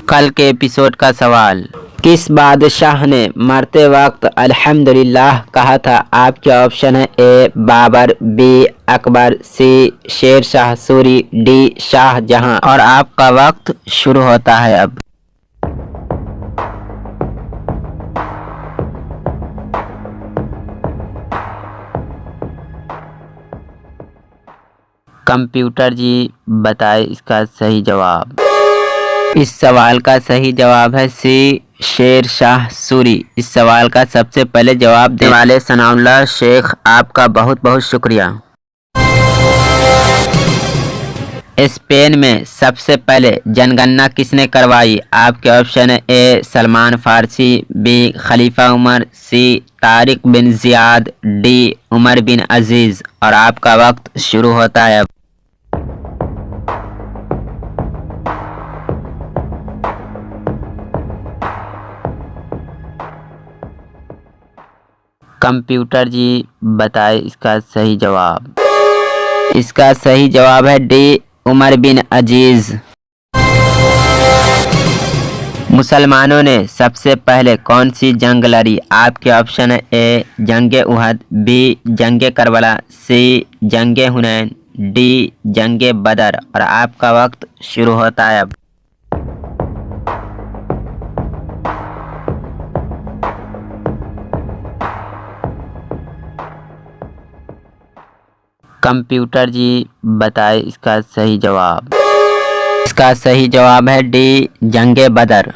कल के एपिसोड का सवाल, किस बादशाह ने मरते वक्त अल्हम्दुलिल्लाह कहा था? आपके ऑप्शन है ए बाबर, बी अकबर, सी शेर शाह सूरी, डी शाहजहां। और आपका वक्त शुरू होता है अब। कंप्यूटर जी बताए इसका सही जवाब। इस सवाल का सही जवाब है सी शेर शाह सूरी। इस सवाल का सबसे पहले जवाब देने वाले सनाउल्लाह शेख, आपका बहुत बहुत शुक्रिया। स्पेन में सबसे पहले जनगणना किसने करवाई? आपके ऑप्शन है ए सलमान फारसी, बी खलीफा उमर, सी तारिक बिन जियाद, डी उमर बिन अजीज। और आपका वक्त शुरू होता है अब। कंप्यूटर जी बताए इसका सही जवाब। इसका सही जवाब है डी उमर बिन अजीज। मुसलमानों ने सबसे पहले कौन सी जंग लड़ी? आपके ऑप्शन है ए जंगे उहद, बी जंगे करबला, सी जंगे हुनैन, डी जंगे बदर। और आपका वक्त शुरू होता है अब। कंप्यूटर जी बताए इसका सही जवाब। इसका सही जवाब है डी जंगे बदर।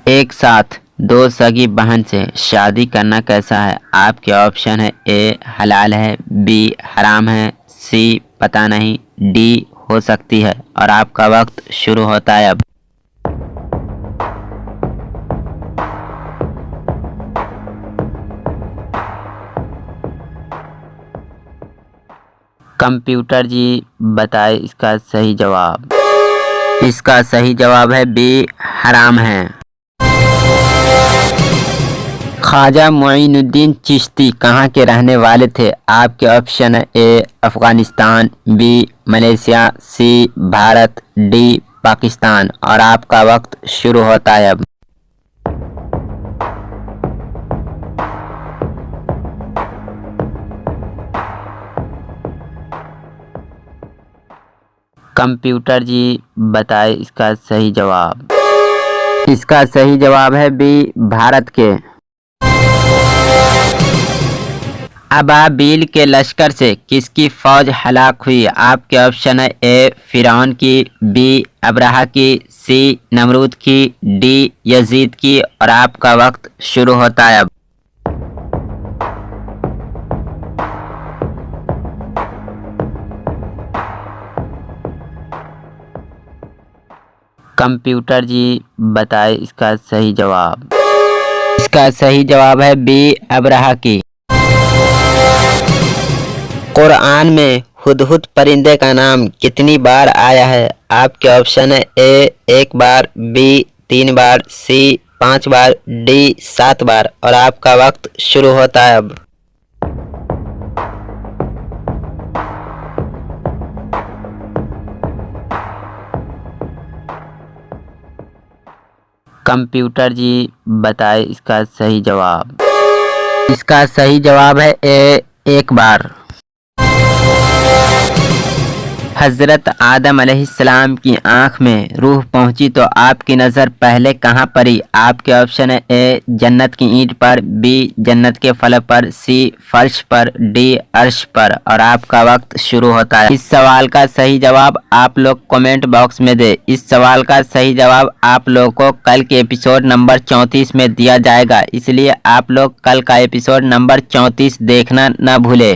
एक साथ दो सगी बहन से शादी करना कैसा है? आपके ऑप्शन है ए हलाल है, बी हराम है, सी पता नहीं, डी हो सकती है। और आपका वक्त शुरू होता है अब। कंप्यूटर जी बताए इसका सही जवाब। इसका सही जवाब है बी हराम है। ख्वाजा मोइनुद्दीन चिश्ती कहाँ के रहने वाले थे? आपके ऑप्शन है ए अफगानिस्तान, बी मलेशिया, सी भारत, डी पाकिस्तान। और आपका वक्त शुरू होता है अब। कंप्यूटर जी बताए इसका सही जवाब। इसका सही जवाब है बी भारत के। अबाबील के लश्कर से किसकी फौज हलाक हुई? आपके ऑप्शन है ए फिरौन की, बी अब्राहा की, सी नमरूद की, डी यजीद की। और आपका वक्त शुरू होता है अब। कंप्यूटर जी बताए इसका सही जवाब। इसका सही जवाब है बी अब्राहा की। कुरान में हुदहुद परिंदे का नाम कितनी बार आया है? आपके ऑप्शन है ए एक बार, बी 3 बार, सी 5 बार, डी 7 बार। और आपका वक्त शुरू होता है अब। कंप्यूटर जी बताए इसका सही जवाब। इसका सही जवाब है ए एक बार। हजरत आदम अलैहिस्सलाम की आंख में रूह पहुंची तो आपकी नज़र पहले कहां पड़ी? आपके ऑप्शन है ए जन्नत की ईंट पर, बी जन्नत के फल पर, सी फर्श पर, डी अर्श पर। और आपका वक्त शुरू होता है। इस सवाल का सही जवाब आप लोग कमेंट बॉक्स में दे। इस सवाल का सही जवाब आप लोगों को कल के एपिसोड नंबर 34 में दिया जाएगा, इसलिए आप लोग कल का एपिसोड नंबर 34 देखना न भूले।